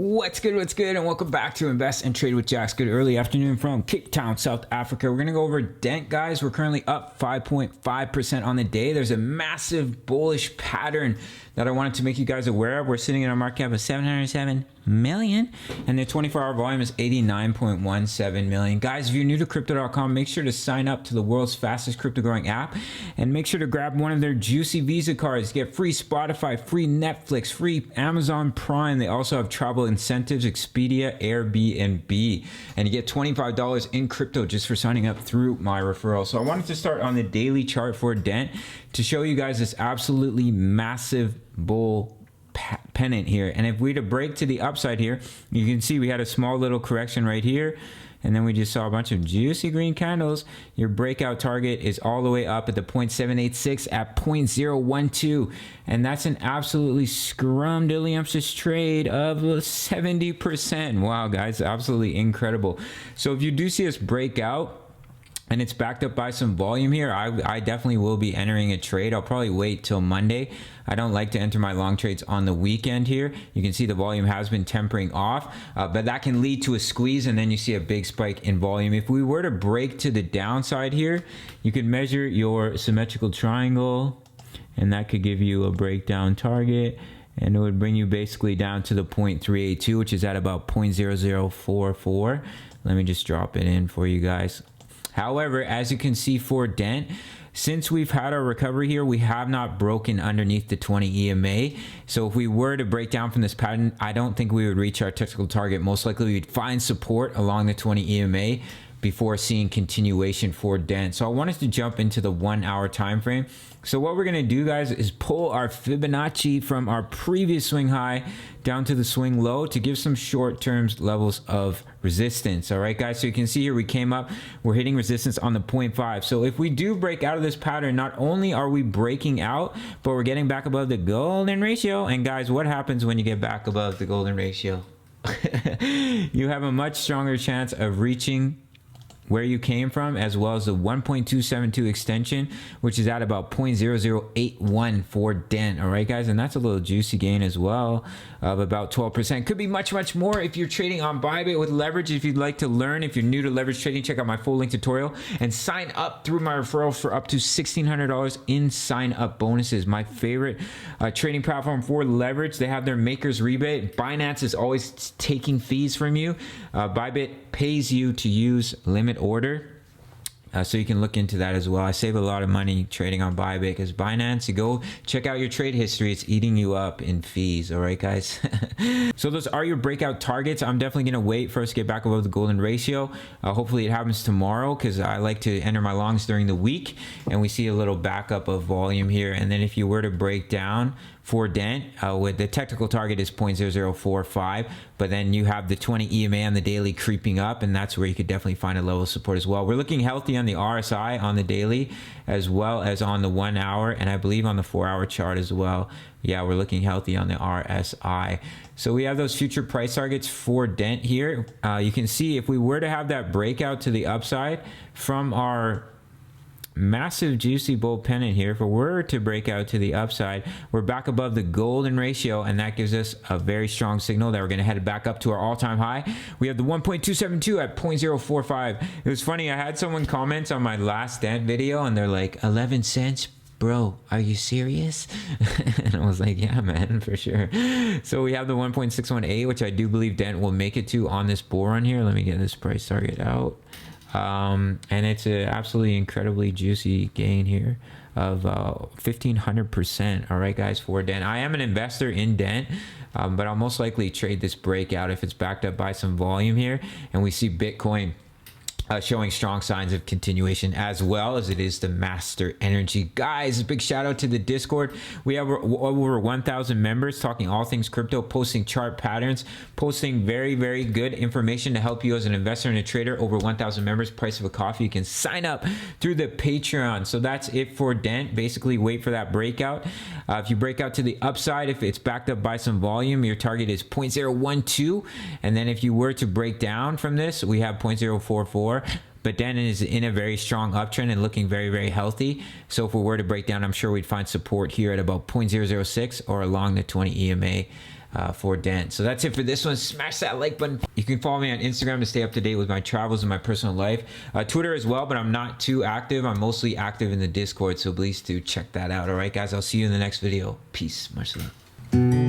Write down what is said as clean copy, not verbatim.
What's good, and welcome back to Invest and Trade with Jax. Good early afternoon from Cape Town, South Africa. We're going to go over Dent, guys. We're currently up 5.5% on the day. There's a massive bullish pattern that I wanted to make you guys aware of. We're sitting in a market cap of 707 million, and the 24-hour volume is 89.17 million. Guys, if you're new to crypto.com, make sure to sign up to the world's fastest crypto growing app, and make sure to grab one of their juicy Visa cards. Get free Spotify, free Netflix, free Amazon Prime. They also have travel incentives, Expedia, Airbnb, and you get $25 in crypto just for signing up through my referral. So I wanted to start on the daily chart for Dent to show you guys this absolutely massive bull pennant here. And if we to break to the upside here, you can see we had a small little correction right here, and then we just saw a bunch of juicy green candles. Your breakout target is all the way up at the 0.786 at 0.012, and that's an absolutely scrumdiddlyumptious trade of 70%. Wow, guys, absolutely incredible. So if you do see us break out and it's backed up by some volume here, I definitely will be entering a trade. I'll probably wait till Monday. I don't like to enter my long trades on the weekend here. You can see the volume has been tempering off, but that can lead to a squeeze, and then you see a big spike in volume. If we were to break to the downside here, you could measure your symmetrical triangle, and that could give you a breakdown target, and it would bring you basically down to the 0.382, which is at about 0.0044. Let me just drop it in for you guys. However, as you can see for Dent, since we've had our recovery here, we have not broken underneath the 20 EMA. So if we were to break down from this pattern, I don't think we would reach our technical target. Most likely we'd find support along the 20 EMA before seeing continuation for Dent. So I wanted to jump into the 1 hour time frame. So what we're gonna do, guys, is pull our Fibonacci from our previous swing high down to the swing low to give some short-term levels of resistance. All right, guys, so you can see here we came up, we're hitting resistance on the 0.5. So if we do break out of this pattern, not only are we breaking out, but we're getting back above the golden ratio. And guys, what happens when you get back above the golden ratio? You have a much stronger chance of reaching where you came from, as well as the 1.272 extension, which is at about 0.0081 for Dent. All right, guys, and that's a little juicy gain as well of about 12%. Could be much more if you're trading on Bybit with leverage. If you'd like to learn, if you're new to leverage trading, check out my full link tutorial and sign up through my referral for up to $1,600 in sign up bonuses. My favorite trading platform for leverage. They have their makers rebate. Binance is always taking fees from you. Bybit pays you to use limit order, so you can look into that as well. I save a lot of money trading on Bybit because Binance, you go check out your trade history, it's eating you up in fees. All right, guys. So those are your breakout targets. I'm definitely gonna wait for us to get back above the golden ratio. Hopefully it happens tomorrow, because I like to enter my longs during the week, and we see a little backup of volume here. And then if you were to break down for Dent, with the technical target is 0.0045, but then you have the 20 EMA on the daily creeping up, and that's where you could definitely find a level of support as well. We're looking healthy on the RSI on the daily, as well as on the 1 hour, and I believe on the 4 hour chart as well. Yeah, we're looking healthy on the RSI. So we have those future price targets for Dent here. You can see if we were to have that breakout to the upside from our massive juicy bull pennant here, if we were to break out to the upside, we're back above the golden ratio, and that gives us a very strong signal that we're going to head back up to our all-time high. We have the 1.272 at 0.045. It was funny, I had someone comment on my last Dent video, and they're like, 11 cents? Bro, are you serious? And I was like, yeah, man, for sure. So we have the 1.618, which I do believe Dent will make it to on this bull run here. Let me get this price target out. And it's an absolutely incredibly juicy gain here of 1,500%. All right, guys, for Dent. I am an investor in Dent, but I'll most likely trade this breakout if it's backed up by some volume here, and we see Bitcoin showing strong signs of continuation, as well as it is the Master Energy. Guys, a big shout out to the Discord. We have over 1,000 members talking all things crypto, posting chart patterns, posting very good information to help you as an investor and a trader. Over 1,000 members, price of a coffee. You can sign up through the Patreon. So that's it for Dent. Basically, wait for that breakout. If you break out to the upside, if it's backed up by some volume, your target is 0.012. And then if you were to break down from this, we have 0.044. But Dent is in a very strong uptrend and looking very healthy. So if we were to break down, I'm sure we'd find support here at about 0.006 or along the 20 EMA. for Dent. So that's it for this one. Smash that like button. You can follow me on Instagram to stay up to date with my travels and my personal life. Twitter as well, but I'm not too active. I'm mostly active in the Discord, so please do check that out. All right, guys, I'll see you in the next video. Peace. Much love.